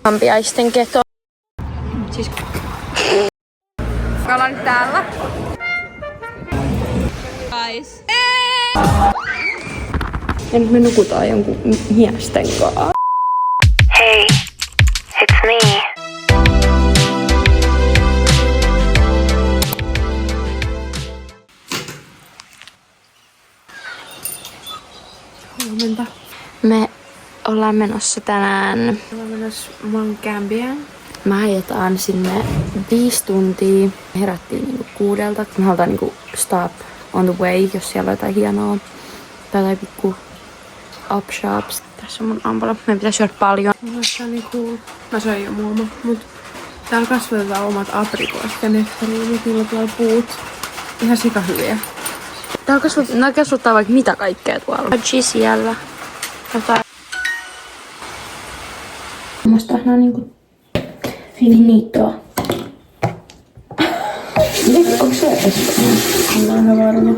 Ampiaisten keto. Siis... Ollaan nyt täällä. Guys. Ja nyt me nukutaan jonkun miesten kaa. Hey, it's me. Huomenta. Me ollaan menossa tänään. Ollaan menossa Mount Gambian. Me ajetaan sinne 5 tuntia. Herättiin niinku 6. Me halutaan niinku stop on the way, jos siellä on jotain hienoa. Tai jotain pikku up shops. Tässä on mun ampala. Meidän pitää syödä paljon. Mielestäni niin cool. Mä söin jo muoma, mut täällä kasvatetaan omat aprikoosit ja nektariinit, niillä tulee puut. Ihan sikahyviä. Täällä kasvattaa vaikka mitä kaikkea tuolla. Haji siellä. Jotain. Musta nää on niinku finito. Onko se espanjaa? Mä en ole varma.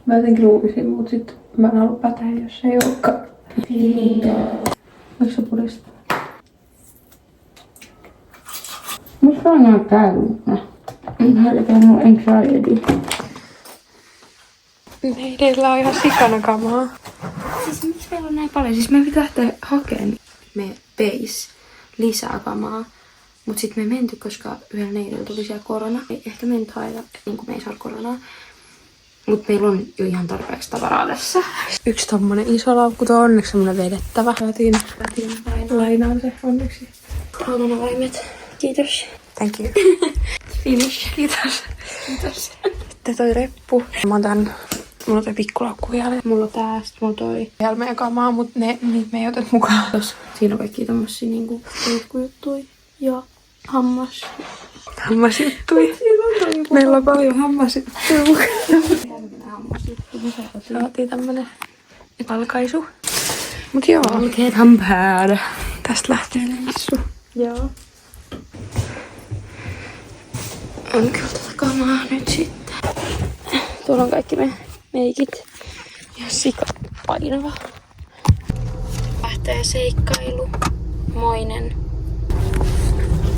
Mä jotenkin luulisin, mut sit mä en halua päteä, jos ei olekaan. Finito. Voiko sä puristaa? Musta on nää täynnä. Hälytään mun anxiety. Meillä on ihan sikana kamaa. Siis miksi meillä on näin paljon? Siis me pitää lähteä hakemaan me base lisää kamaa. Mut sit me ei menty, koska yhdellä neidellä tuli siellä korona. Ei ehkä me nyt haeta, niin me ei saa koronaa. Mut meillä on jo ihan tarpeeksi tavaraa tässä. Yksi tommonen iso laukku, tuo on onneksi semmonen vedettävä. Saatiin lainaan se onneksi. Raumanavaimet. Kiitos. Thank you. Finish. Kiitos. Kiitos. Sitten toi reppu. Mä otan, mulla on toi pikkulaukku vielä. Mulla on tää, sit mulla on toi vielä meidän kamaa, mut niitä me ei otet mukaan. Siinä on kaikkia tommosia niinku juttuja ja Hammasjuttui. Meillä on paljon hammasjuttuja mukana. Saatiin tämmönen valkaisu. Mut joo. Valkeet hampaat. Tästä lähtee leissu. Joo. On kyllä tätä kamaa nyt sitten. Tuolla on kaikki me meikit. Ja sika painava. Lähtee seikkailu. Moinen.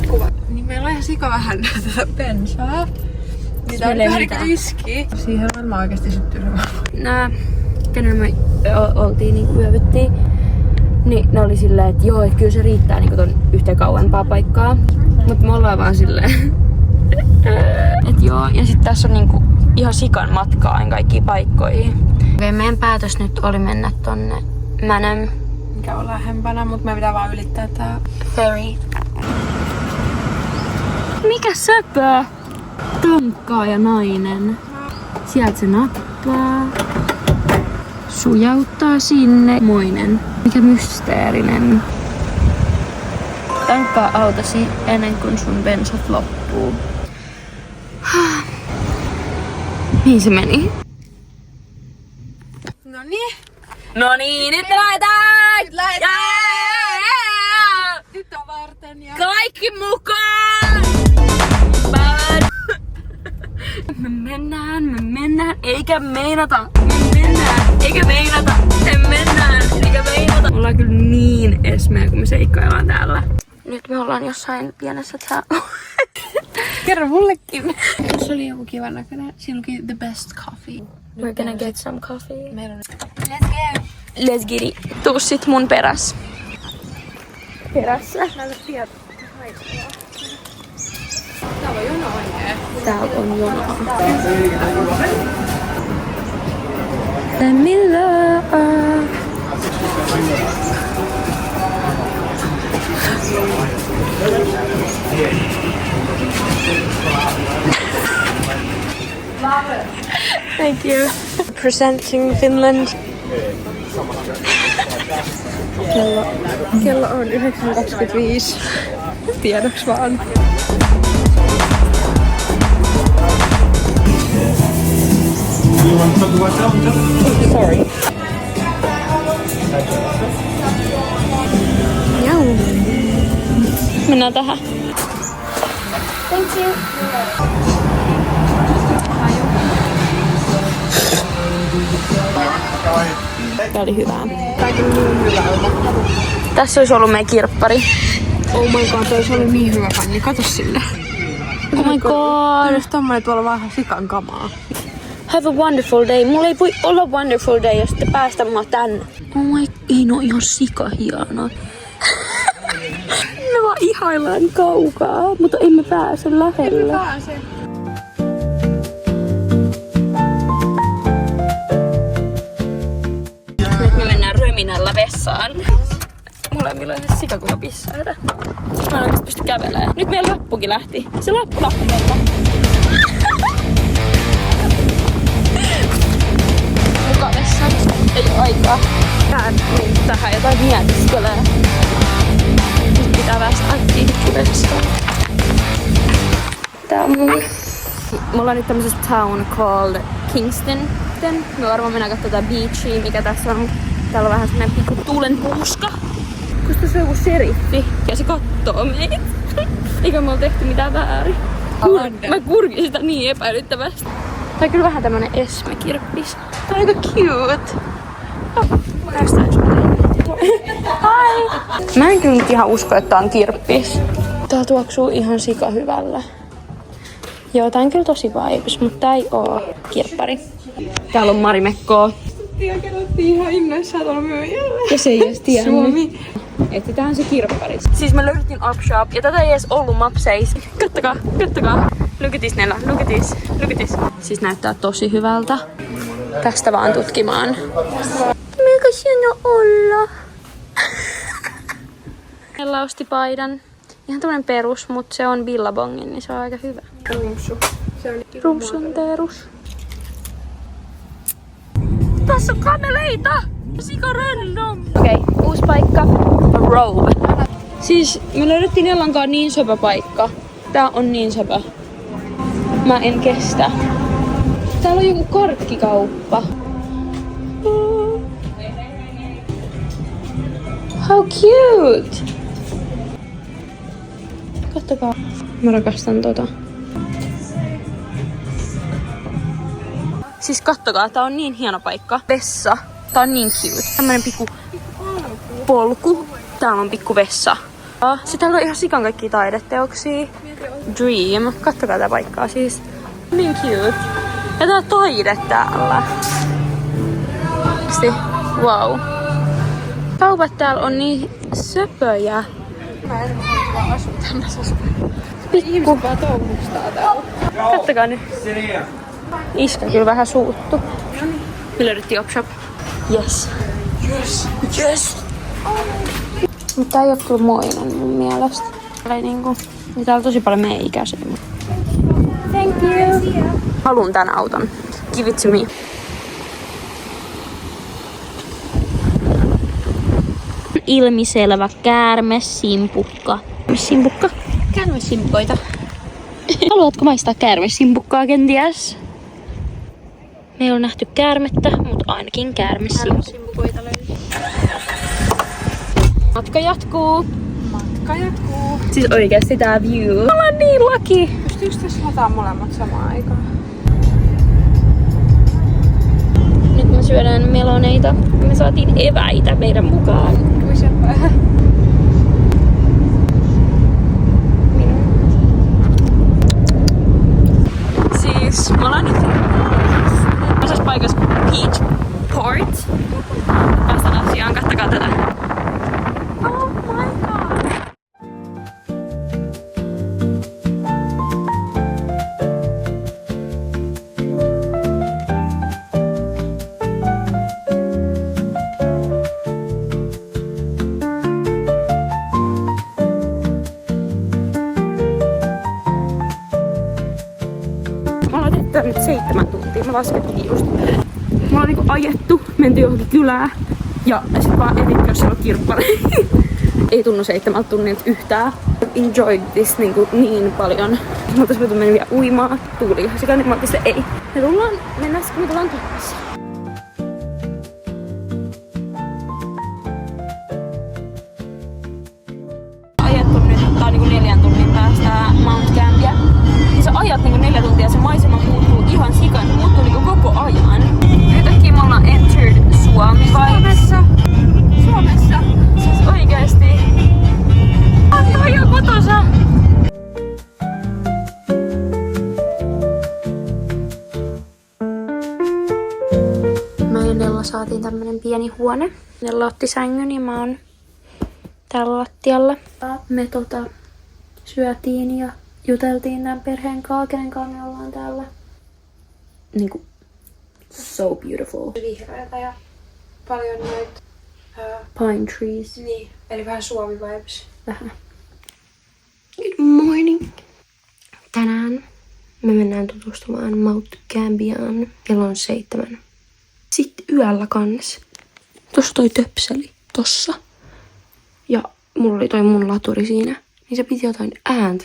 Kuva. Niin meillä on ihan sika vähän tätä bensaa. Niitä on vähän niinku iski. Siihen varmaan oikeesti syttyy se vaan. Nää, kenellä me oltiin niinku yövyttiin, niin ne oli silleen, että joo, et kyllä se riittää niinku ton yhtä kauempaa paikkaa. Mut me ollaan vaan silleen, et joo. Ja sit tässä on niinku ihan sikan matkaa kaikkiin paikkoihin. Meidän päätös nyt oli mennä tonne Manam. Mikä on lähempänä, mut me pitää vaan ylittää tää Ferry. Mikä söpö? Tankkaaja nainen. Sieltä se nappaa. Sujauttaa sinne. Moinen. Mikä mysteerinen. Tankkaa autosi ennen kuin sun bensat loppuu. Mihin se meni? No niin, nyt me lähdetään! Nyt lähdetään! Yeah! Nyt on varten ja... Kaikki mukaan! Me mennään, eikä meinata. Me mennään, eikä meinata. Me ollaan kyllä niin esmeä, kun me seikkaillaan täällä. Nyt me ollaan jossain pienessä Kerro mullekin. Se oli joku kivan näköinen. Siinä luki the best coffee. We're gonna get some coffee. Meillä on... Let's get it. Tuu sit mun perässä. Perässä? Täällä on jono oikein. Täällä on jono. Let me love. Thank you. Presenting Finland. Kello on 9.25. Tiedoks vaan. Sorry. Joo. Mennään tähän. Thank you. Tää oli hyvää. Kaikki niin hyvältä. Tässä olisi ollut meidän kirppari. Oh my god, toi oli niin hyvä panni. Kato sille. Oh my god. Jos tommonen tuolla vähän sikan kamaa. Have a wonderful day. Mulla ei voi olla wonderful day, jos te päästä mua tänne. Oh my... Ei no ihan sika hienoa. Me vaan ihaillaan kaukaa, mutta emme pääse lähelle. Pääse. Nyt me mennään röminällä vessaan. Molemmilla on sika kuinka pissaita. Mä en oikeesti pysty kävelemään. Nyt meidän lappukin lähti. Se lappu lähti meiltä. Muka vessaan. Ei oo aikaa. Tää tähän jotain mietiskelee. Nyt pitää päästä äkkiä vessaan. Tää on mun. Me ollaan nyt tämmöisessä town called Kingston. Me varmaan mennään katsomaan tätä beachia, mikä tässä on. Täällä on vähän semmonen pikku tuulenpuuska. Koska se on joku seriffi ja se kattoo meitä. Eikä me ole tehty mitään väärin. Mä kurkin sitä niin epäilyttävästi. Tää on kyllä vähän tämmönen Esme-kirppis. Tää on aika cute. Hi! Mä en kyllä nyt ihan usko, että tää on kirppis. Tää tuoksuu ihan sika hyvällä. Joo, tää on kyllä tosi vibes, mutta tää ei oo kirppari. Täällä on Marimekkoa. Ja kerrottiin ihan innoissaan tuolla myyjällä. Ja se ei edes tiennyt. Suomi. Etsitään se kirppari. Siis me löydettiin Upshop ja tätä ei edes ollut mapseissa. Kattokaa, kattokaa. Look at this, Nella. Look at this. Look at this. Siis näyttää tosi hyvältä. Tästä vaan tutkimaan. Mikä hieno olla? Nella osti paidan. Ihan tämmönen perus, mutta se on Billabongin, niin se on aika hyvä. Rumsu. Se on Rumsun perus. Tässä on kameleita! Sika random! Okei, uusi paikka. Robe. Siis me löydettiin Nellankaan niin söpö paikka. Tää on niin söpö. Mä en kestä. Täällä on joku karkkikauppa. How cute! Kattokaa. Mä rakastan tota. Siis kattokaa, tää on niin hieno paikka. Vessa. Tää on niin cute. Tämmönen pikku polku. Täällä on pikku vessa. Sitten täällä on ihan sikan kaikkia taideteoksia. Dream. Kattokaa tää paikkaa siis. Niin cute. Ja tää on taide täällä. Wow. Kaupat täällä on niin söpöjä. Mä en vaan asu tämmöisessä. Pikku. Ihmiset vaan touhustaa täällä. Kattokaa nyt. Iskä kyllä vähän suuttu. Me löydettiin Upshop. Yes. Yes. Yes. Mutta tää ei oo kyllä moinen mun mielestä. Täällä on tosi paljon meidän ikäisiä. Thank you. Haluun tän auton. Give it to me. Ilmiselvä käärmesimpukka. Käärmesimpukka? Käärmesimpukoita. Haluatko maistaa käärmesimpukkaa kenties? Me ei ole nähty käärmettä, mutta ainakin käärmesimpukoita löytyy. Matka jatkuu. Matka jatkuu. Siis oikeesti tää view. Me ollaan niin lucky. Pystyykö tässä lataa molemmat samaan aikaan? Nyt me syödään meloneita. Me saatiin eväitä meidän mukaan. Siis me ollaan nyt tämmöisessä paikassa kuin Beachport. Päästään asiaan, kattokaa tätä. Oh my god! Tää on nyt 7 tuntia, mä laskettiin just. Me ollaan niinku ajettu, menty johonkin kylään ja sit vaan etin, jos siellä on kirppari. Ei tunnu 7 tunnilta yhtään. Enjoyed this niin paljon. Mä oltais voitu mennä vielä uimaan. Tuuli ihan sika, niin mä oltais, ei. Me tullaan, mennään kun me tullaan takaisin. Ajettu nyt, tää on niinku 4 tunnin päästä Mount Gambia. Niin sä ajat niinku 4 tuntia ja se maisema muuttuu ihan sikan. Se muuttuu niinku koko ajan. Yhtäkkiä me ollaan entered Suomi vai? Suomessa. Siis oikeesti. pieni huone. Nella otti sängyn ja mä oon täällä lattialla. Me syötiin ja juteltiin tämän perheen kanssa, kenen kanssa me ollaan täällä. Niinku, so beautiful. Vihreätä ja paljon noita Pine trees. niin, eli vähän Suomi-vibes. Vähän. Good morning. Tänään me mennään tutustumaan Mount Gambiaan. Kello on 7. Sitten yöllä kanssa. Tossa toi töpseli. Tossa. Ja mulla oli toi mun laturi siinä. Niin se piti jotain ääntä.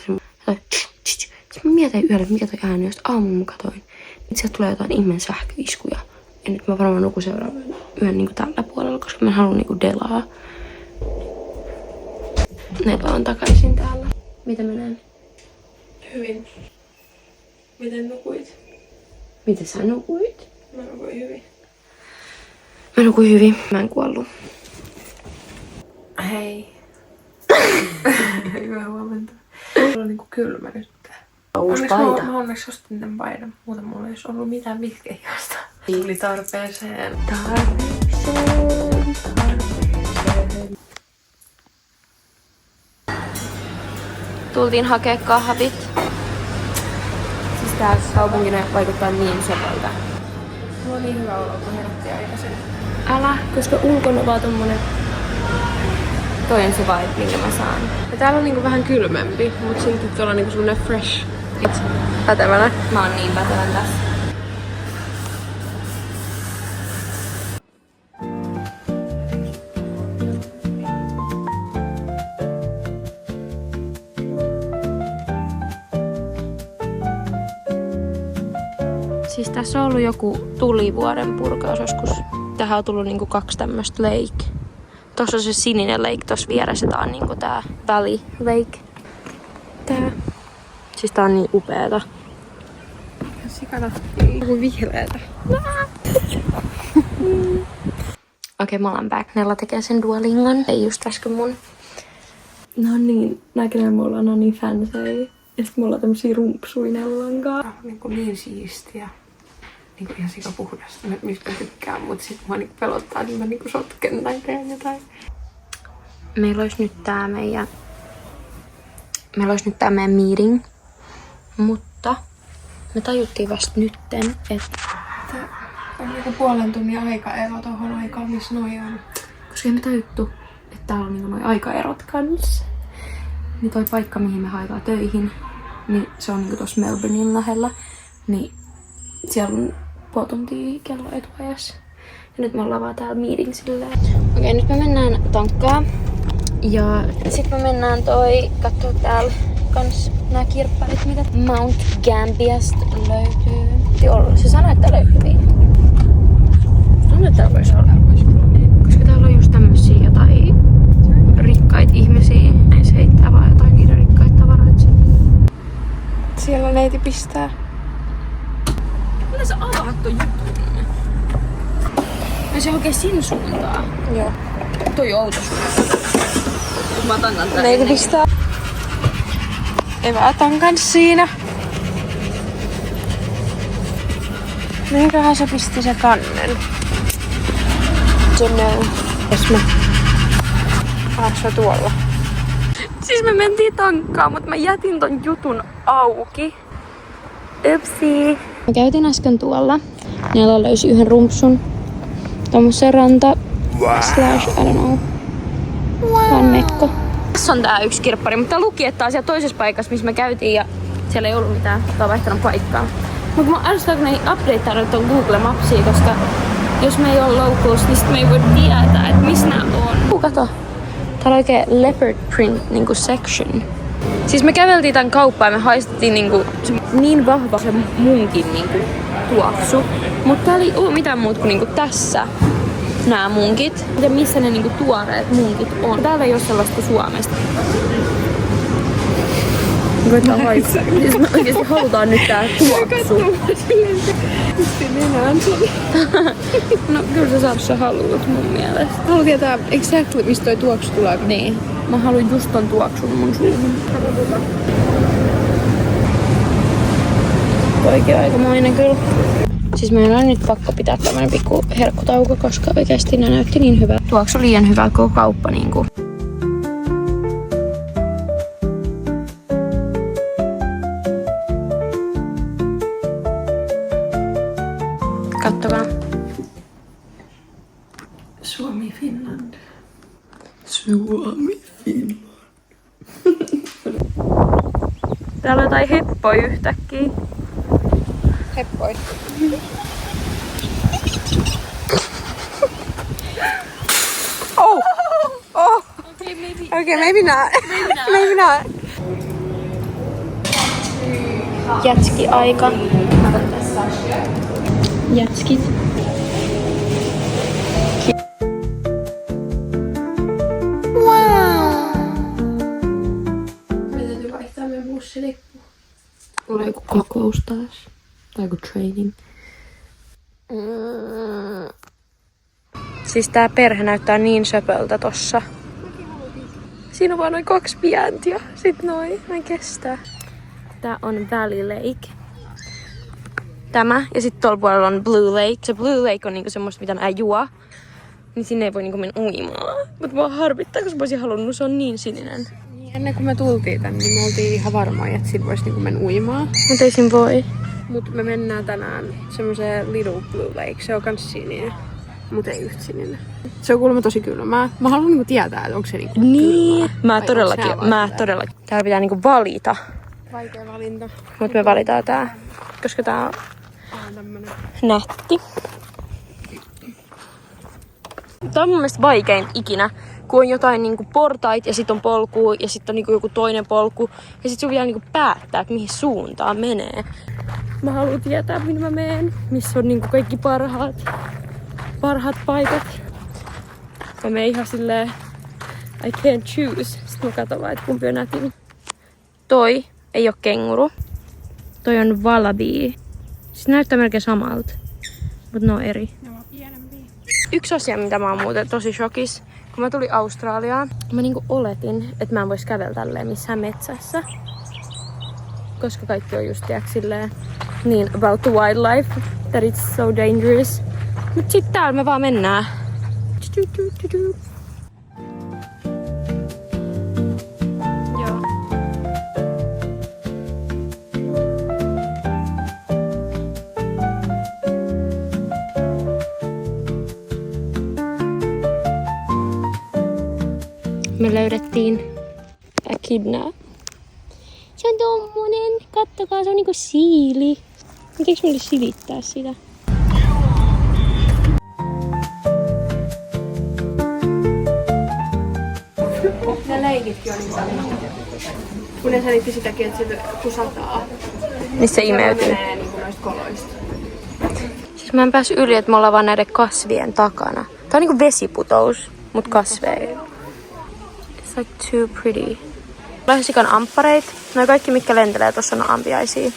Sitten mä mietin yöllä, että mikä toi ääni, josta aamulla mä katoin. Nyt sieltä tulee jotain ihmeen sähköiskuja. Ja nyt mä varmaan nukun seuraavan yön niinku tällä puolella, koska mä haluan niinku delaa. Nepa on takaisin täällä. Mitä mä näen? Hyvin. Miten nukuit? Miten sä nukuit? Mä nukuin hyvin. Mä nukuin hyvin. Mä en kuollut. Hei. Hyvää huomenta. Mulla on niinku kylmä nyt. Uusi paita. Mä onneksi ostin tän paidan. Muuten mulla ei olisi ollut mitään vihkeijosta. Tuli tarpeeseen. Tultiin hakea kahvit. Siis tää kaupunki vaikuttaa niin sepalta. Mulla on niin hyvä olo, kun herättiin aikaisin. Älä, koska ulkona on vaan tommonen... Toi on se vibe, minkä mä saan. Ja täällä on niinku vähän kylmempi, mut silti tuolla on niinku semmonen fresh. Pätevänä. Mä oon niin pätevän tässä. Siis tässä on ollut joku tulivuoren purkaus joskus. Tähän on tullut niinku 2 tämmöstä lake. Tossa on se sininen lake tossa vieressä. Tää on niinku tää Valley Lake. Tää. Siis tää on niin upeeta. Sikanattiin. Joku vihreätä. Okei, mä ollaan back. Nella tekee sen Duolingon. Ei just äsken mun. No niin, näkee me ollaan niin fansei. Ja sit me ollaan tämmösiä rumpsuja Nellan kanssa. Niinku niin siistiä. Niinku ihan sikapuhdasta, mistä mä tykkään, mut sit mua niinku pelottaa, niin mä niinku sotken tai teen jotain. Meillä olisi nyt tää meidän meeting. Mutta me tajuttiin vasta nytten, että On niinku puolen tunnin aikaero tohon aikaan, missä noi on. koska me tajuttu, että täällä on niinku noi aikaerot kanssa. Niin toi paikka, mihin me haetaan töihin, niin se on niinku tossa Melbournein lähellä. Niin siellä on puoli tuntia kello etuajassa. Ja nyt me ollaan vaan täällä meetingsillä. Okei, nyt me mennään tankkaan. Ja sit me mennään kattoo täällä kans nää kirpparit, mitä Mount Gambiasta löytyy. Se sanoi, että löytyy. Sanoi, että täällä voisi olla. Koska täällä on just tämmösiä jotain rikkaita ihmisiä. Se heittää vaan jotain niiden rikkaita tavaroita. Siellä neiti pistää. Miten sä avaat ton jutun? No se oikein sin suuntaan. Joo. Toi on outo suuntaan. Mä tankan tää. Neiti pistää. Evätän kans siinä. Mihinköhän se pisti se kannen? Jos mä... se tuolla? Siis me mentiin tankkaan, mutta mä jätin ton jutun auki. Upsi. Mä käytin äsken tuolla. Nella löysi yhden rumpsun. Tommosen ranta... Slash, I don't know. Kannekko. Tässä on tää yksi kirppari, mutta luki, että tää on siellä toisessa paikassa, missä me käytiin ja siellä ei ollut mitään. Tää on vaihtanut paikkaa. Mutta mä arvostan, kun ne ei updateanut ton Google Mapsia, koska jos me ei ole locals, niin sit me ei voi tietää, että missä nää on. Kato. Täällä on oikein leopard print niinku section. Siis me käveltiin tän kauppaan ja me haistettiin niinku niin vahva se munkin niinku tuoksu. Mutta täällä ei oo mitään muuta kuin niinku tässä nää munkit. Ja missä ne niinku tuoreet munkit on. Täällä ei oo sellaista kuin Suomesta. Koittaa haistaa. Siis me oikeesti halutaan nyt tää tuoksu. No kyllä sä saat, sä haluut mun mielestä. Haluan tietää exactly, mistä toi tuoksu tulee. Niin. Mä haluan just ton tuoksun mun suuhun. Toikin aikamoinen kyllä. Siis meillä on nyt pakko pitää tämmönen pikku herkkutauko, koska oikeesti ne näytti niin hyvää. Tuoksu liian hyvää koko kauppa niinku. Kattokaa. Suomi Finland. Suomi Finland. Täällä on jotain heppoi yhtäkkiä. Heppoi. Oh! Oh! Okay, maybe not. Maybe not. Jätski-aika. Jätskit. Meidän täytyy vaihtaa meidän bussilippu. Mulla on joku kokous taas. Tai joku training. Siis tää perhe näyttää niin söpöltä tossa. Siinä on vaan noin 2 pientä ja sit noin. Mä en kestä. Tää on Valley Lake. Tämä ja sit tuolla puolella on Blue Lake. Se Blue Lake on niinku semmoista, mitä mä juo. Niin sinne ei voi niinku mennä uimaan. Mut mua harvittaa, koska mä olisin halunnut. Se on niin sininen. Ennen kuin me tultiin tänne, niin me oltiin ihan varmoja, että siinä voisi niinku mennä uimaan. Mut ei siinä voi. Mut me mennään tänään semmoiseen Little Blue Lake. Se on kans sininen. Mut ei yhtä sininen. Se on kuulemma tosi kylmää. Mä haluan niinku tietää, että onko se niinku Niin. kylmää. Mä Vai onko todellakin. Täällä pitää niinku valita. Vaikea valinta. Mut me valitaan tää. Koska tää on Tämmönen. nätti. Tää on mun mielestä vaikein ikinä, kun on jotain niinku portait ja sit on polku ja sit on niinku joku toinen polku ja sit sun pitää niinku päättää, että mihin suuntaan menee. Mä haluan tietää, minne mä menen, missä on niinku kaikki parhaat paikat. Mä menen ihan silleen, I can't choose. Sitten mä katson vaan, että kumpi on nätin. Toi ei oo kenguru. Toi on wallaby. Siis näyttää melkein samalta, mutta ne on eri. Yksi asia, mitä mä oon muuten tosi shokis, kun mä tulin Australiaan, mä niinku oletin, että mä en vois kävellä tälleen missään metsässä. Koska kaikki on just silleen niin about the wildlife, that it's so dangerous. Mut sit täällä me vaan mennään. Joo. Me löydettiin echidna. Se on tommonen. Kattokaa, se on niinku siili. Mitenks me silittää sitä? Ne leikitkin on niin kun ne selitti sitäkin, että se kusataa. Niin se imeytyy. Menee niinku noista koloista. Siis mä en päässyt yli, että me ollaan vaan näiden kasvien takana. Tää on niinku vesiputous, mut kasveja. It's like too pretty. Lähisikan amppareit. Noi kaikki, mitkä lentelee, tossa on ampiaisia.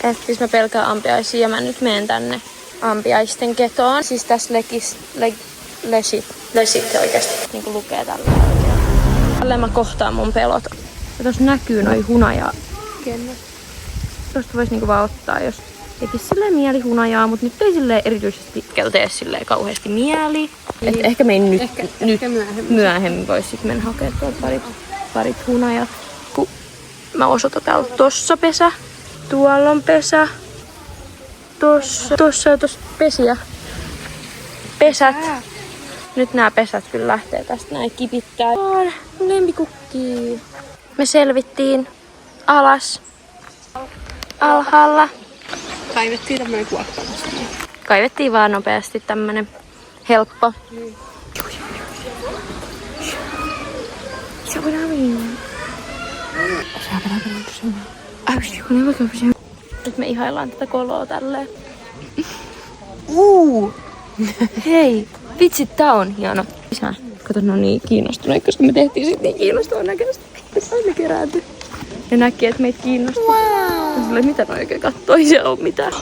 Et siis mä pelkään ampiaisia ja mä nyt menen tänne ampiaisten ketoon. Siis tässä lesit oikeesti niinku lukee tällä oikein. Tälleen mä kohtaan mun pelot. Ja tossa näkyy noi hunaja. Tosta vois niinku vaan ottaa, jos tekis silleen mieli hunajaa, mut nyt ei silleen erityisesti pitkältä tee silleen kauheasti mieli. Et ehkä me ei nyt myöhemmin vois sit mennä hakea tuolta parit hunajat. Kun mä osoitan täältä tossa pesä. Tuolla on pesä. Tossa pesiä. Pesät. Nyt nämä pesät kyllä lähtee tästä näin kipittää. Lempikukki. Me selvittiin alas. Alhaalla. Kaivettiin tämmönen kuokka. Kaivettiin vaan nopeasti tämmönen helppo. Nyt me ihaillaan tätä koloa tälleen. Hei, vitsit, tää on hieno. Isä, kato, ne on niin kiinnostuneet, koska me tehtiin sit niin kiinnostavan näköistä. Aina kerääntyi. Ne näki, että meitä kiinnostaa. Wow. Sille, mitä noi oikein kattoo, ei siellä oo mitään.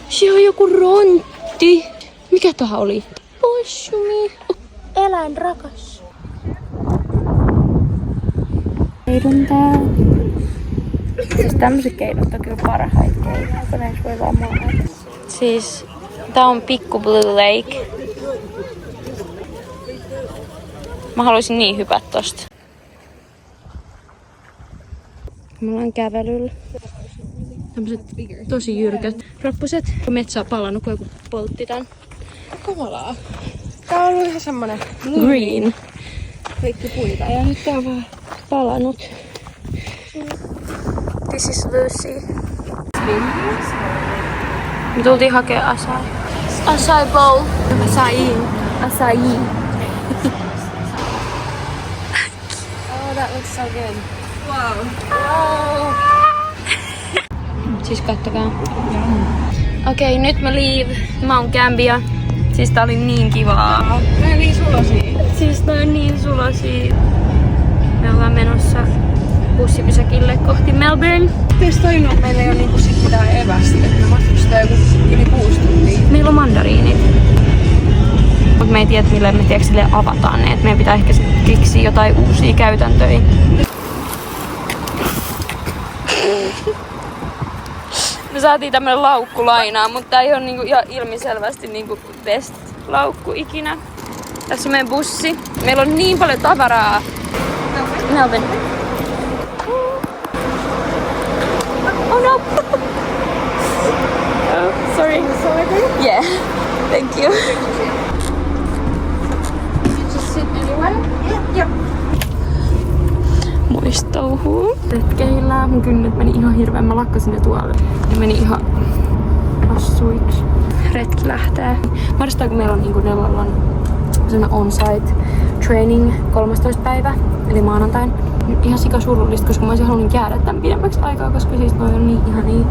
Se on joku rontti. Mikä tää oli? Possumi. Eläin rakas. Heidun tää. Siis tämmöiset keinot on kyllä parhaita keinoja, kun näissä voi vaan molemmat. Siis tää on pikku Blue Lake. Mä haluaisin niin hypätä tosta. Me ollaan kävelyllä. Tämmöset tosi jyrkät rappuset. Metsä on palannut, kun joku poltti tän. Kamalaa. Tää on ollut ihan semmonen Green. kaikki puita. Ja nyt tää on vaan palannut. This is Lucy. Me tultiin hakea acai. Acai bowl. Acai. Oh, that looks so good. Siis kattokaa. Okei, nyt mä leave Mount Gambier. Siis tää oli niin kivaa. Nää on niin sulosia. Siis tää on niin sulosia. Me ollaan menossa bussipysäkille kohti Melbourne. Testoin meillä ei ole niinku sit mitään evästä. Me matkustaa joku yli 6 tuntia. Meillä on mandariinit. Mut me ei tiedä, millä me silleen avataan ne. Et meidän pitää ehkä keksiä jotain uusia käytäntöjä. Me saatiin tämmönen laukku lainaa, mutta tää ei oo niinku ihan ilmiselvästi niinku best laukku ikinä. Tässä on meidän bussi. Meillä on niin paljon tavaraa. Melbourne. Oh no! Oh, sorry. Yeah. Thank you. Just sit anywhere? Yeah. Muistouhuu. Retkeillä. Mun kynnet meni ihan hirveän. Mä lakkasin ne tuolle. Ne meni ihan assuiksi. Retki lähtee. Mahdollistaa, kun meillä on niinku Nellalla sellainen on-site training 13. päivä, eli maanantain. Ihan sika surullista, koska mä olisin halunnut jäädä tän pidemmäksi aikaa, koska siis noi on niin ihania.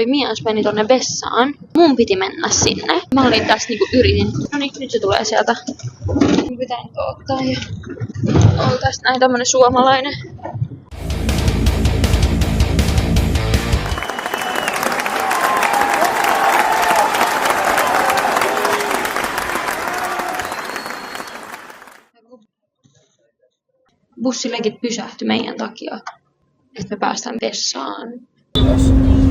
Mies meni tonne vessaan. Mun piti mennä sinne. Mä olin tässä niinku yritin. No niin, nyt se tulee sieltä. Mun pitää nyt ottaa ja... Oltais näin tämmönen suomalainen. Bussileikit pysähtyi meidän takia. Että me päästään vessaan.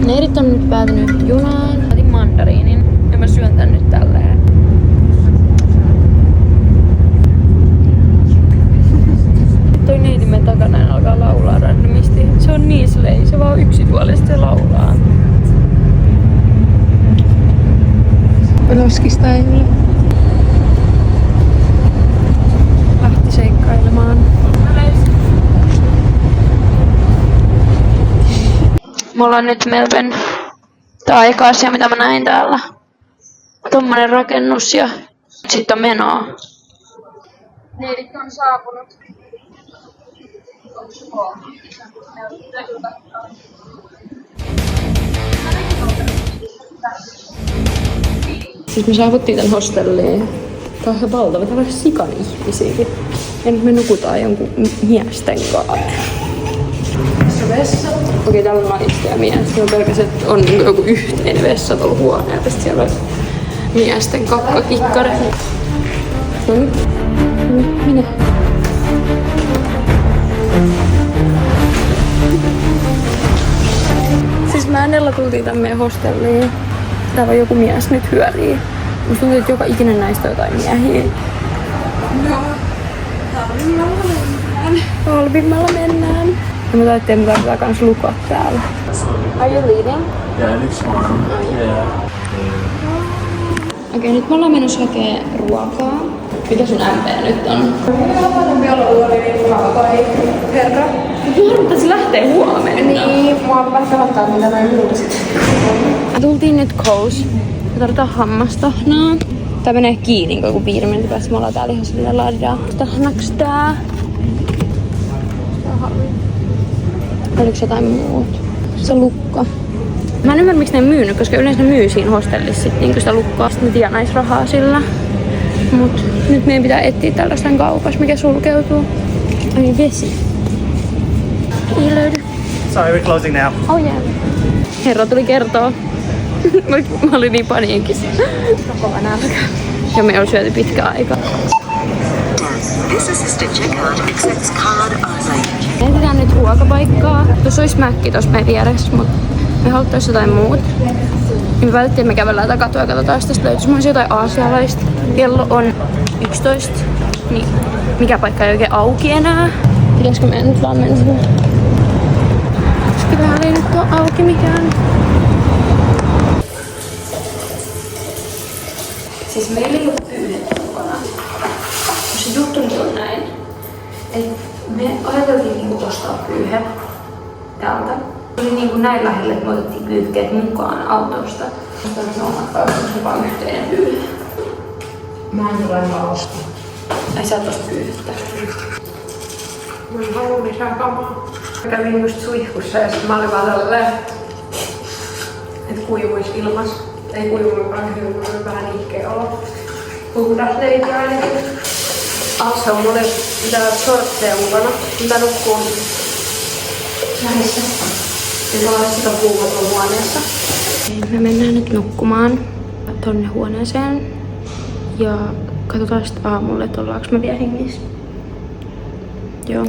Neirit on nyt päätynyt junaan. Otin mandariinin ja mä syön tän nyt tälleen. Toi neitimen takana alkaa laulaa randomisti. Se on niin slay, se vaan yksituolisesti laulaa. Loskista ei ole. Lähti seikkailemaan. Mulla on nyt Melbourne. Tää on aika asia, mitä mä näin täällä. Tommonen rakennus ja sit on menoa. Neidit on saapunut. Siis me saavuttiin tän hostelliin. Tää on ihan valtava, täällä on sikan ihmisiäkin. Ja nyt me nukutaan jonkun miesten kanssa. Vessa. Okei, täällä on naista ja mies. Se on pelkästään, että on niin joku yhteinen vessa tuolla huoneella. Ja siellä on miesten kakkakikkari. No nyt. Minä. Siis mä Nella tultiin tän meidän hostelliin. Täällä on joku mies nyt hyörii. Musta tuntuu, että joka ikinen näistä on jotain miehiä. No, talvimmalla mennään. Talvimmalla mennään. Ja mä taittiin, että me tarvitaan kans lukot täällä. Are you leading? Yeah, it's fine. Yeah. Okei, nyt me ollaan menossa hakee ruokaa. Mikä sun MP nyt on? Herra. Mä arvan, että se lähtee huomenna. Niin, mua vähän pelottaa, mitä mä muutasit. Me tultiin nyt Coles. Me tarvitaan hammastahnaa. Tää menee kiinni koko 5 minuutin päästä. Me ollaan täällä ihan silleen laadidaa. Tahnaks tää? Oliko jotain muut? Se lukko. Mä en ymmärrä, miksi ne ei myynyt, koska yleensä ne myy siinä hostellissa sit, niin sitä lukkoa. Sitten ne tienais rahaa sillä. Mut nyt meidän pitää etsiä tällaista kaupassa, mikä sulkeutuu. Ai vesi. Ei löydy. Sorry, we're closing now. Oh yeah. Herra tuli kertoo. Mä olin niin paniikissa. Kova nälkä. Ja me on syöty pitkä aika. This assisted checkout accepts card only. Mietitään nyt ruokapaikkaa. Tuossa olisi mäkki tossa meidän vieressä, mutta me haluttais jotain muuta. Me välttiin, me kävellään takatua ja katsotaan, jos tästä löytyisi myös jotain aasialaista. Kello on 11, niin mikä paikka ei oikein auki enää. Pitäisikö meidän nyt vaan mennä sinne? Täällä ei nyt ole auki mikään. Siis meillä ei ole pyydetty mukana. Se juttu nyt on näin, että me ajateltiin niinku ostaa pyyhe täältä. Se oli niinku näin lähellä, että me otettiin pyyhkeet mukaan autosta. Mutta ne omat kaupungissa vaan yhteinen pyyhe. Mä en tule valosta. Ai sä et osta pyyhettä. Mä en halua lisää kamaa. Mä kävin just suihkussa ja sit mä olin vaan tälleen, et kuivuis ilmas. Ei kuivu vaan kyllä vähän nihkeä olo. Puhutaan leiti ainakin. Alsa on mulle mitään shortteja mukana. Mitä nukkuu lähissä. Ja mulla on sitä puukoton huoneessa. Me mennään nyt nukkumaan tonne huoneeseen. Ja katsotaan sitten aamulla, että ollaanko me vielä hengissä. Joo.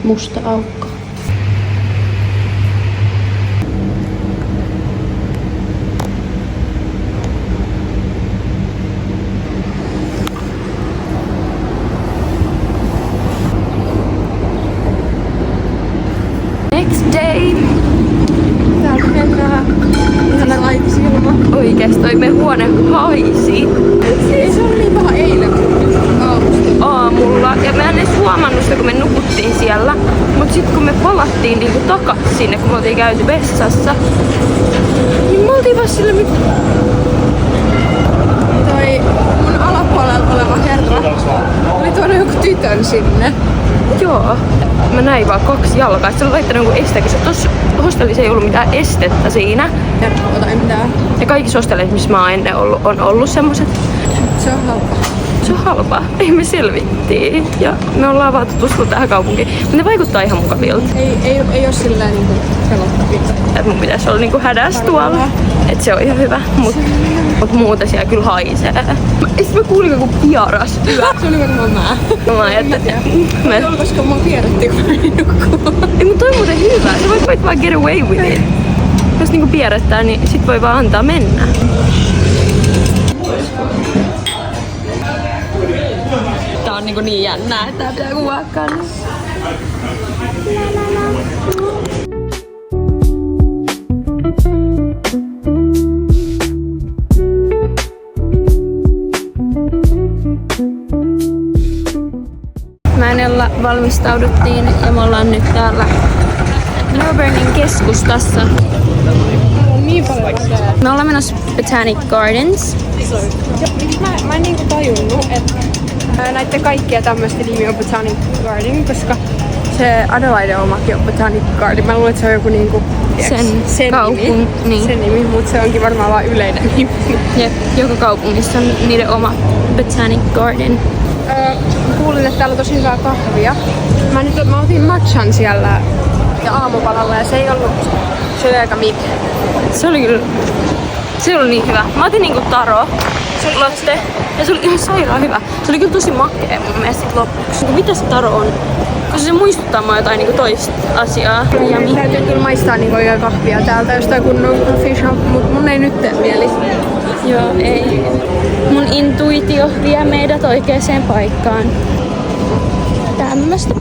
Musta aukko. Next day. Täältä mennään. Ihan aikaisin ilma. Oikeesti toi meidän huone haisi. Se oli niin paha eilen aamulla. Ja mä en edes huomannut sitä, kun me nukuttiin siellä. Mut sit kun me palattiin niinku takas sinne, kun me oltiin käyty vessassa, niin me oltiin vaan sillä toi mun alapuolella oleva herra oli tuonut joku tytön sinne. Joo. Mä näin vaan 2 jalkaa. Se oli laittanut jonkun este, koska tossa hostellissa ei ollut mitään estettä siinä. Herra tai mitään. Ja kaikissa hostelleissa, missä mä oon ennen ollut, on ollut semmoset. Se on halpa. Se on halpaa. Ei me selvittiin. Ja me ollaan vaan tutustunut tähän kaupunkiin. Mutta ne vaikuttaa ihan mukavilta. Ei oo silleen niinku pelottavilta. Et mun pitäis olla niinku hädäs tuolla. Et se on ihan hyvä. Mut muuten siellä kyllä haisee. Sitten mä kuulin joku piaras yö. Se oli varmaan mä. Mä ajattelin. Ei ollut, koska mua tiedettiin, kun mä nukkuu. Ei, mut toi on muuten hyvä. Sä voit vaan get away with it. Jos niinku pierrettää, niin sit voi vaan antaa mennä. Tää on niinku niin jännää, että tää pitää kuvaa kanssa. Mäenellä valmistauduttiin ja me ollaan nyt täällä Melbournein keskustassa. On niin paljon väkeä. Me ollaan menossa Botanic Gardens. Mä en niinku tajunnut, että näiden kaikkia tämmöistä nimi on Botanic Garden, koska se Adelaide omakin on Botanic Garden. Mä luulen, että se on joku niinku Sen kaupung, niin. Sen nimi, mutta se onkin varmaan vaan yleinen nimi. Jep, joka kaupungissa on niiden oma Botanic Garden. Kuulin, että täällä on tosi hyvää kahvia. Mä otin matchan siellä ja aamupalalla ja se ei ollut, se oli aika mik. Se oli kyllä, se oli niin hyvä. Mä otin niinku taro, latte, ja se oli ihan sairaan hyvä. Se oli kyllä tosi makea mun mielestä sit lopuksi. Mitä se taro on? Koska se muistuttaa mua jotain niinku toista asiaa. Täytyy kyllä maistaa niinku oikein kahvia täältä jostain kunnon coffee shop, mut mun ei nyt tee mieli. Joo, ei. Mun intuitio vie meidät oikeaan paikkaan. Tämmöstä.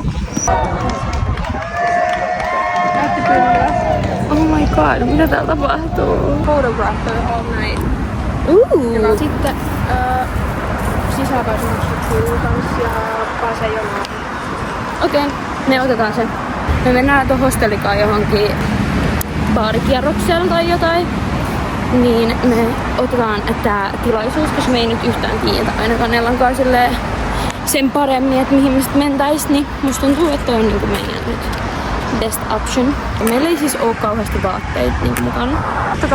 Näyttipyllyä. Oh my god, mitä täällä tapahtuu? Photographer all night. Sitten sisäpäisymaksut kanssa ja pääsee jonoon. Okei, me otetaan sen. Me mennään tuon hostellikaan johonkin baarikierrokselle tai jotain. Niin me otetaan tää tilaisuus, koska me ei nyt yhtään tiedä ainakaan Nellankaan silleen sen paremmin, että mihin me sit mentäis, niin musta tuntuu, että toi on niinku meidän nyt best option. Meillä ei siis oo kauheasti vaatteita niinku mukana.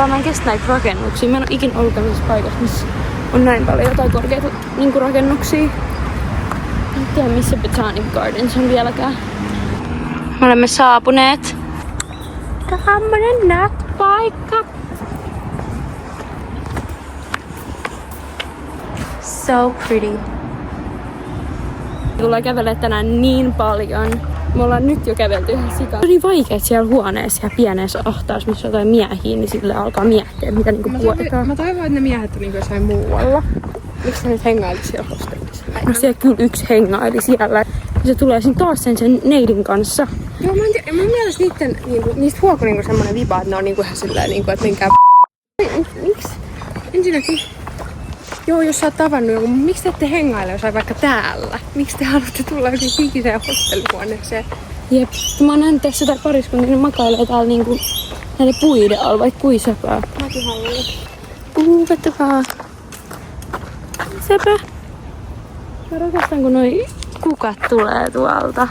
Mä en kestä näitä rakennuksia. Mä en oo ikin ollut tämmöisessä paikassa, missä on näin paljon jotain korkeita niinku rakennuksia. En tiedä missä Botanic Gardens on vieläkään. Me olemme saapuneet. Tämmönen näkpaikka. So pretty. Tullaan kävelemään tänään niin paljon. Me ollaan nyt jo kävelty ihan sikaa. On niin vaikea siellä huoneessa ja pienessä ahtaassa, missä on jotain miehiä, niin sille alkaa miettiä, mitä niinku puhutaan. Mä toivon, että ne miehet on niinku jossain muualla. Miksi sä nyt hengailit siellä hostellissa? No siellä kyllä yksi hengaili siellä. Ja se tulee siinä taas sen neidin kanssa. Joo, mä en tiedä. Mun mielestä niistä huokuu niinku semmonen viba, että ne on niinku ihan silleen niinku, että menkää miksi? Ensinnäkin. Joo, jos sä oot tavannut joku, miksi te ette hengaile jossain vaikka täällä? Miksi te haluatte tulla jokin hikiseen hostellihuoneeseen? Jep, mä oon nähnyt tässä jotain pariskuntia, ne makailee täällä niinku näiden puiden alla, vaikka kui söpöä. Mäkin haluan. Kattokaa. Sepä. Mä rakastan, kun noi kukat tulee tuolta.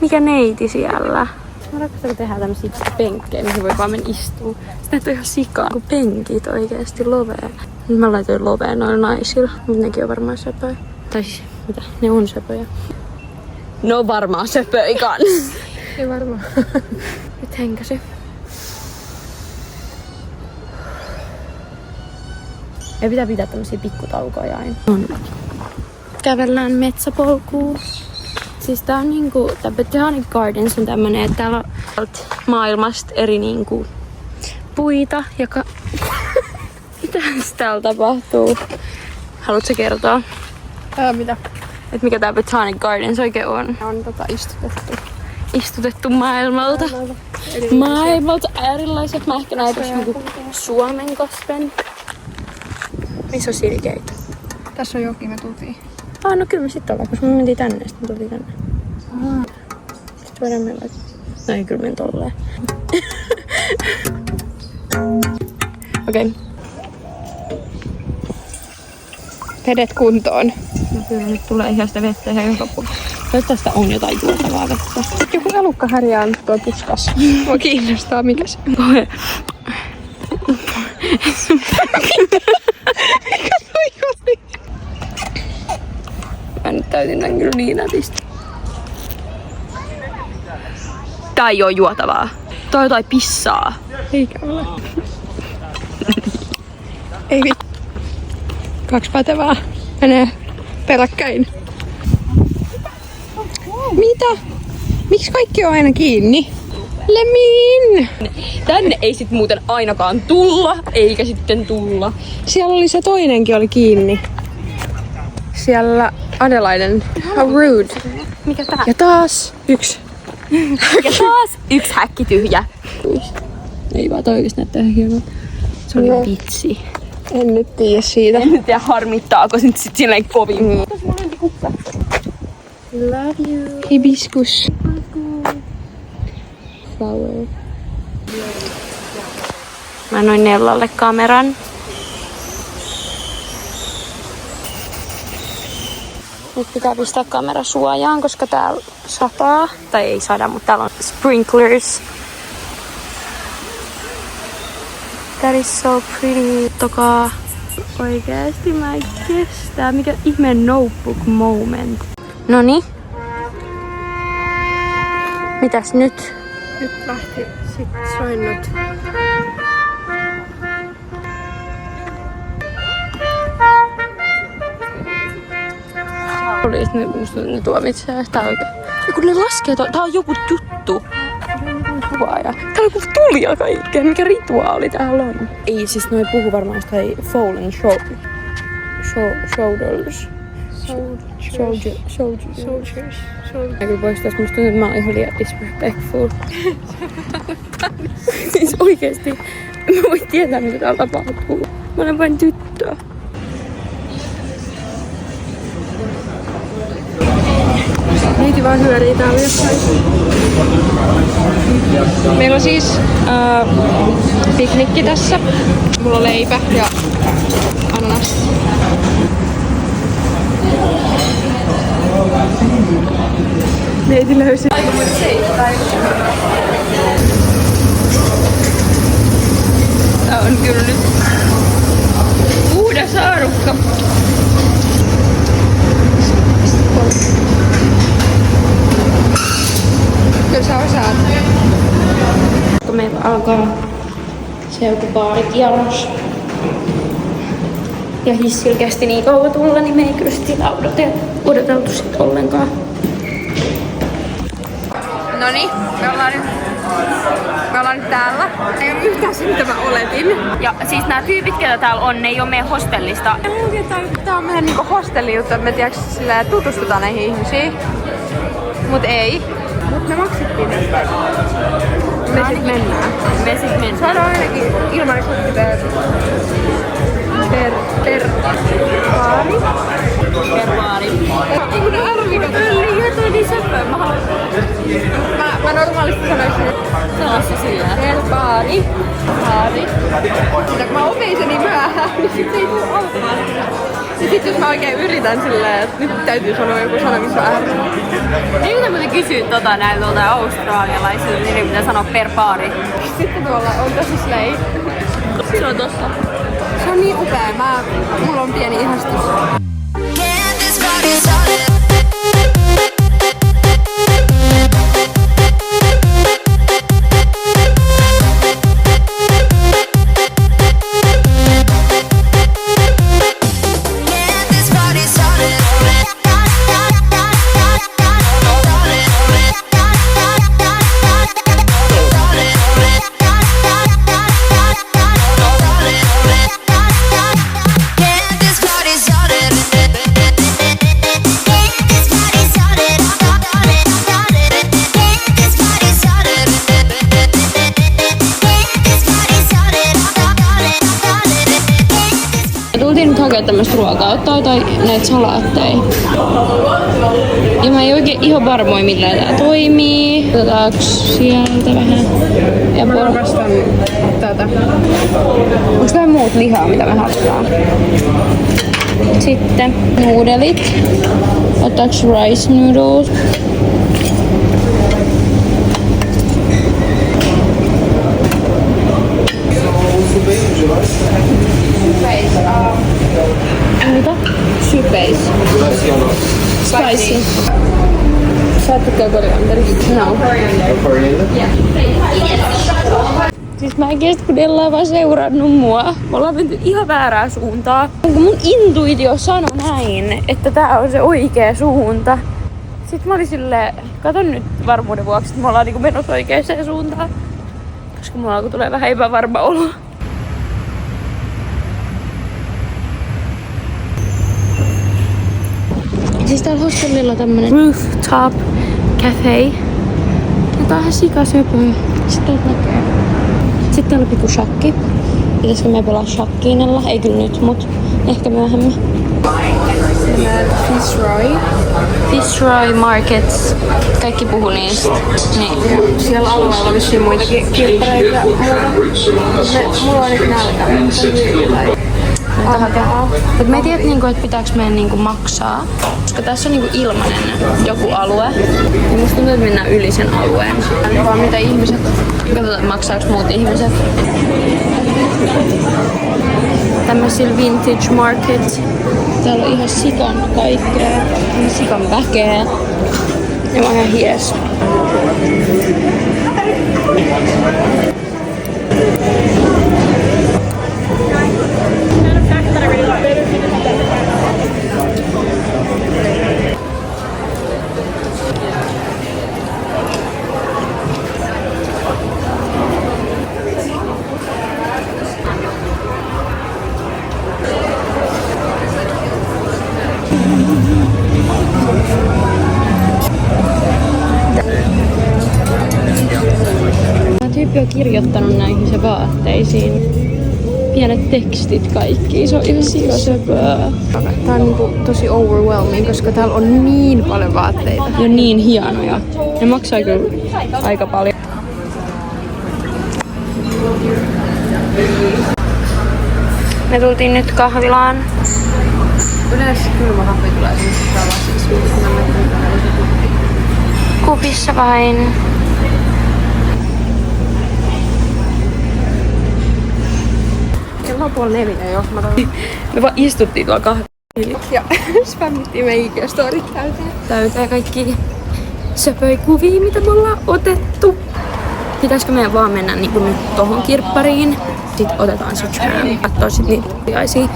Mikä neiti siellä? Mä rakastan, kun tehdään tämmösiä penkkejä, mihin voi vaan mennä istua. Sitä on ihan sikaa, kun penkit oikeesti lovee. Mä laitoin lovea noilla naisilla, mutta nekin on varmaan söpöjä. Tai siis, mitä? Ne on söpöjä. Ne on varmaan söpöjä kans. Ei varmaan. Nyt henkäsi. Ja pitää tämmösiä pikkutaukoja aina. Kävellään metsäpolkuun. Siis tää on niinku, tää Botanic Gardens on tämmönen, että täällä on maailmasta eri niinku puita ja mitäs täällä tapahtuu? Haluatko kertoa? Mitä? Et mikä tää Botanic Gardens oikein on? On istutettu. Istutettu maailmalta. Maailmalta erilaiset. Mä ehkä näytän niinku Suomen kasven. Missä on silkeitä? Tässä on joki, me tultiin. No kyllä me sitten ollaan, koska me mentiin tänne, sitten me tultiin tänne. Sitten voidaan mennä. No ei kyllä mennä tolleen. Okei. Vedet kuntoon. No kyllä nyt tulee ihan sitä vettä ihan joka puolella. Tästä on jotain juotavaa vettä. Sitten joku elukka härjää nyt tuo puskas. Mua kiinnostaa, mikä se on. Mikä toi? Mä nyt täytin tän kyllä niin nätisti. Tää ei oo juotavaa. Tää on jotain pissaa. Eikä ole. Ei vittu. 2 pätevää menee peräkkäin. Mitä? Miksi kaikki on aina kiinni? Lemin! Tänne ei sit muuten ainakaan tulla, eikä sitten tulla. Siellä oli se toinenkin oli kiinni. Siellä Adelaiden. How rude. Mikä tää? Ja taas yksi. Ja taas yksi häkki tyhjä. Ei vaan toi oikeesti näyttää ihan hienolta. Se oli Joo. vitsi. En nyt tiedä siitä. En nyt tiedä harmittaako sit silleen kovin. Love you. Hibiskus. Flower. Mä annoin Nellalle kameran. Nyt pitää pistää kamera suojaan, koska täällä sataa. Tai ei sada, mutta täällä on sprinklers. That is so pretty. Tokaa. Oikeesti mä en kestä. Mikä ihme notebook moment. Noni. Mitäs nyt? Nyt lähti sit soinnut. Poliis, ne tuomitsee. Tää oikein. Ja kun ne laskee, tää on joku juttu. Kuvaaja. Tää on joku tuli ja kaikkea. Mikä rituaali täällä on? Ei, siis noi puhu varmaan jostain fallen shoulders. Soldiers. Mä kyllä poistais, musta tuntuu, että mä oon ihan liian disrespectful. Siis oikeesti. Mä voin tietää, mitä täällä tapahtuu. Mä olen vain tyttö. Neiti vaan hyörii täällä jossain. Meillä on siis piknikki tässä. Mulla on leipä ja ananas. Neiti löysi. Tää on kyllä nyt puhdas haarukka. meillä alkaa se joku baarikierros. Ja hissillä kesti niin kauan tulla, niin me ei kyllä sitä odoteltu sit ollenkaan. Noniin, me ollaan nyt täällä. Ei ole yhtään se, mitä mä oletin. Ja siis nämä tyypit, ketä täällä on, ne ei ole meidän hostellista. Tää on meidän niinku hostellijuttu, että me tiiäks silleen tutustutaan näihin ihmisiin. Mut ei. Mut me maksettiin tästä. Me sit mennään. Saadaan ainakin ilmanen kutti per baari. Per baari. Ei kun ne arvikat. Liian toi niin söpöä. Mä normaalisti sanoisin, että Sano se sillä. per baari. Mutta kun mä opein sen niin myöhään, niin sit ei tuu automaattisesti. Ja sit jos mä oikein yritän silleen, että nyt täytyy sanoa joku sana, missä on R. Ei kun muuten kysyä näiltä australialaisilta, niin pitää sanoa per baari. Sitten tuolla on tosi slay. Se on tossa. Se on niin upea. Mulla on pieni ihastus. Tultiin nyt hakea tämmöstä ruokaa, ottaa tai näitä salaatteja. Ja mä en oikein ihan varmoin millään tää toimii. Otetaanks sieltä vähän? Ja Rakastan tätä. onks vähän muut lihaa, mitä me halutaan? Sitten nuudelit. Ottaaks rice noodles? Mitä? Soup base. Spicy. Sä et tykkää korianderista? No. Siis mä en kestä, kun Della on vaan seurannut mua. Me ollaan menty ihan väärään suuntaan. Kun mun intuitio sanoi näin, että tää on se oikea suunta. Sitten mä olin silleen, katon nyt varmuuden vuoksi, että me ollaan niinku menossa oikeaan suuntaan. Koska mulla alkoi tulee vähän epävarma olo. Siis täällä hostellilla tämmönen rooftop cafe. Ja tää on ihan sikasöpöä. Sitten näkee. Sitten täällä on pikku shakki. Pitäisikö me pelaa shakkiinella? Ei kyllä nyt, mut ehkä myöhemmin. Fish Roy Markets. Kaikki puhuu niistä. Niin. Siellä alueella on vissiin muitakin kilppareita ja muuta. Mulla on nyt nälkä. Mut mä en tiedä, että pitääkö meidän maksaa, koska tässä on ilmanen joku alue. Ja musta tuntuu, että mennään yli sen alueen. Vaan mitä ihmiset. Katsotaan, maksaako muut ihmiset. Tämmöisillä vintage market. Täällä on ihan sikan kaikkea. Sikan väkeä. Ja mä oon ihan hies. Tyyppi on kirjoittanut näihin se vaatteisiin pienet tekstit kaikki. Se on ihan sikasöpöä. Tää on niinku tosi overwhelming, koska täällä on niin paljon vaatteita. Ja niin hienoja. Ne maksaa kyllä aika paljon. Me tultiin nyt kahvilaan. Yleensä kylmä kahvi tulee semmoisessa lasissa. Kupissa vain. Kello on 3:30 jo. Me vaan istuttiin tuolla kahvilla. Ja spämmittiin meidän IG-storit täyteen. Täytää kaikki söpöi kuvia, mitä me ollaan otettu. pitäisikö meidän vaan mennä niinku nyt tohon kirppariin. Sitten otetaan se tram, kattoo sit niitä kujaisia.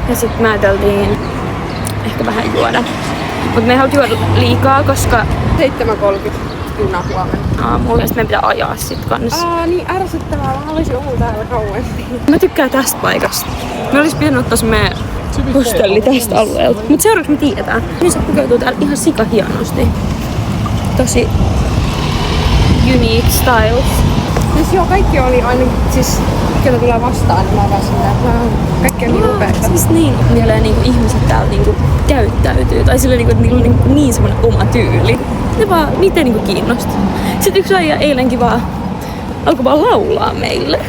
Ja sit mä ajateltiin ehkä vähän juoda. Mut me ei halua juoda liikaa, koska 7.30 juna huomenna. aamulla ja sit meidän pitää ajaa sit kans. Niin ärsyttävää. Mä olisin ollut täällä kauemmin. Mä tykkään tästä paikasta. Me olis pitänyt ottaa se meidän hostelli tästä alueelta. Mut seuraavaksi me tiedetään. Niin se pukeutuu täällä ihan sika hienosti. Tosi unique styles. Siis joo, kaikki oli aina, siis ketä tulee vastaan, niin mä oon vaan silleen, että kaikki on niin upeita. Siis niin vielä niinku ihmiset täällä niinku käyttäytyy. Tai sillä niinku, niillä on niin semmonen oma tyyli. Niitä ei niinku kiinnosta. Sitten yksi aija eilenkin alkoi vaan laulaa meille.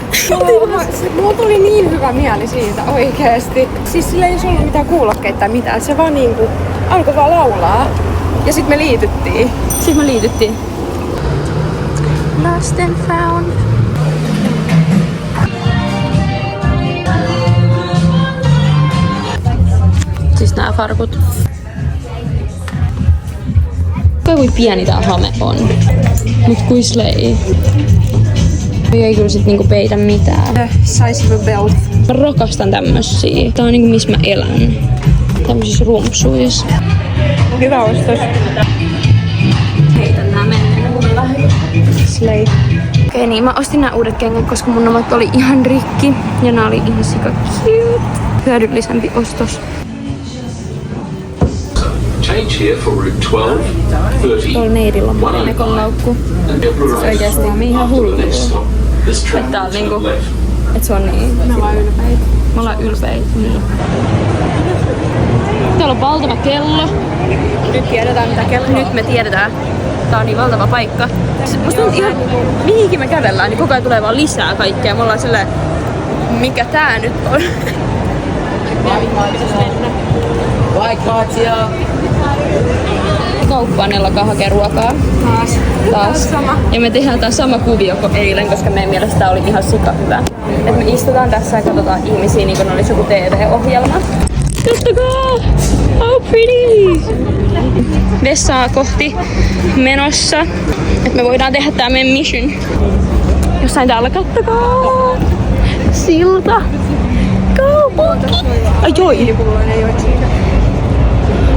Mulla tuli niin hyvä mieli siitä oikeesti. Siis sillä ei ollut mitään kuulokkeita tai mitään. Se vaan niinku alkoi vaan laulaa. Ja sit me liityttiin. Lost and found. Siis nää farkut. Kui pieni tää hame on. Mut kui slay. Ei kyllä sit niinku peitä mitään. The size of a belt. Mä rakastan tämmösiä. Tää on niinku missä mä elän. Tämmösissä rumpsuissa. Hyvä ostos. Heitän nää menneen, kun mä lähdin. Slay. Okei, niin mä ostin nää uudet kengät, koska mun omat oli ihan rikki. Ja nää oli ihan sika cute. Hyödyllisempi ostos. Change here for route 12, 30, Tuolla neidillä on mun ekon laukku. Siis oikeesti mä ihan hullu. Että tää on niinku, et se on niin. Me ollaan ylpeitä. Me ollaan ylpeitä. Niin. Täällä on valtava kello. Nyt tiedetään mitä kello on. Nyt me tiedetään. Tää on niin valtava paikka. Musta on ihan, mihinkin me kävellään, niin koko ajan tulee vaan lisää kaikkea. Me ollaan silleen, mikä tää nyt on? Vai Katja? Kauppaan alkaa hakea ruokaa. Taas. Sama. Ja me tehdään tää sama kuvio kuin eilen, koska meidän mielestä tää oli ihan sika hyvä. Et me istutaan tässä ja katsotaan ihmisiä niin kuin olisi joku TV-ohjelma. Katsokaa! How pretty! Vessaa kohti menossa. Et me voidaan tehdä tää meidän mission. Jossain täällä, katsokaa! Silta! Kaupunki! Ai joi!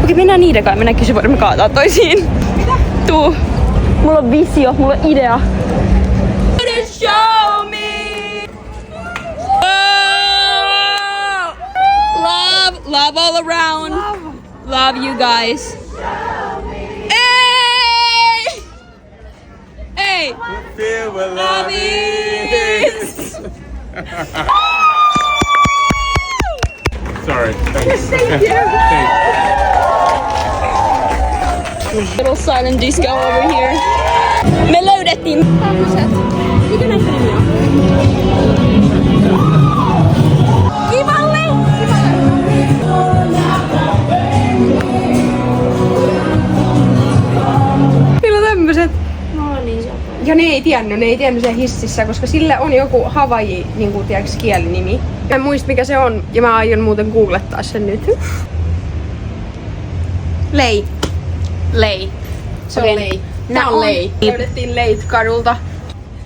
Okei, mennään niiden kanssa. Mennään kysyä, voimme kaataa toisiin. Mitä? Tuu. Mulla on visio, mulla on idea. Show me! Oh! Love all around. Love you guys. Hey! Hey! Love it! Sorry. Thanks. Thank you. Little silent disco over here. Me löydettiin tämmöset. Mikä näistä nimi on? Kivalle! Niillä on tämmöset. No niin, se on. Ja ne ei tiennyt sen hississä, koska sille on joku Havaji, niinku tiedäks, kielinimi. Mä en muista mikä se on, ja mä aion muuten googlettaa sen nyt. Lei. Lei. Se Okei. on Lei. Nää Tää on Lei. Löydettiin Leit kadulta.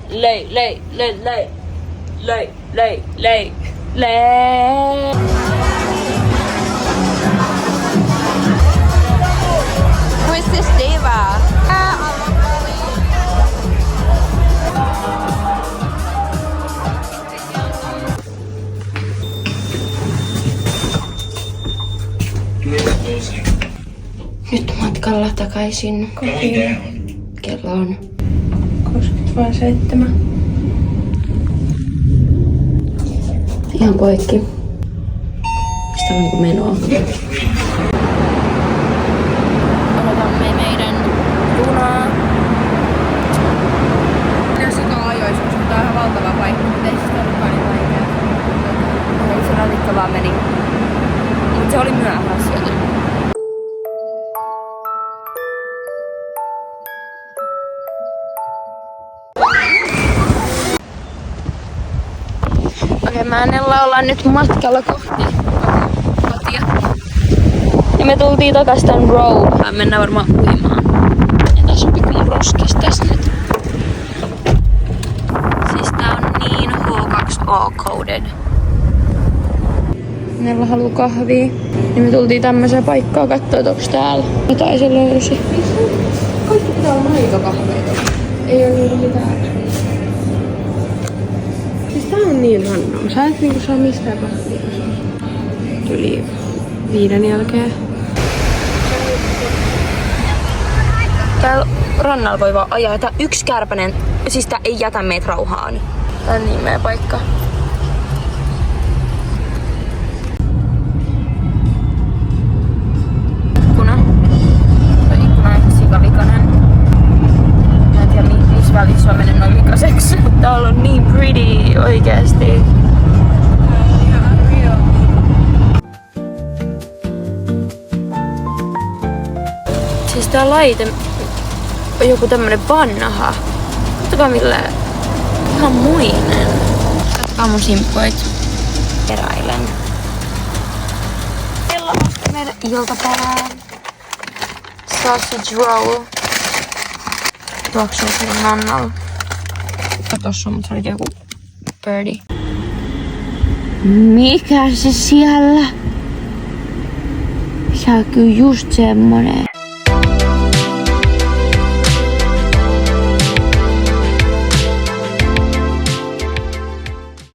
Lei. Who is this diva? Nyt matkalla takaisin kotiin. Kello on 7. ihan poikki. Mistä on niinku menoa? Odotamme meidän junaa. Jos joka ajoissa, koska tää on ihan valtava paikka, mutta ei sitä ollutkaan niin vaikea. Se ratikka vaan meni. Mut se oli myöhässä joten. Okei, mä Annella ollaan nyt matkalla kohti kotia. Ja me tultiin takas tän Row. Mennään varmaan uimaan. Ja tässä on pikku roskis tässä nyt. A-coded. Nella haluu kahvia. Niin me tultiin tämmöiseen paikkaan kattoo, että onks täällä jotain se löysi. Kaikki pitää olla maitokahveita. Ei oo niinku mitään. Siis tää on niin random. Sä et niinku saa mistään kahvia. Tuli 5 jälkeen. Täällä rannalla voi vaan ajaa. Tää yksi kärpänen, siis tää ei jätä meitä rauhaan. Tää on niin meidän paikka. Ikkuna. Toi ikkuna on ihan sikavikainen. Mä en tiedä missä välissä on mennyt noin vikaiseksi. Täällä on niin pretty oikeesti. Siis tää laite on joku tämmönen vanha. Katsokaa millä ihan muinen. Katsokaa mun simppoit. Eräilen. Kello on meidän iltapäivää. Sausage roll. Tuoksuu sillä nannalla. Tossa on, mutta se oli joku birdie. Mikä se siellä? Se on kyllä just semmonen.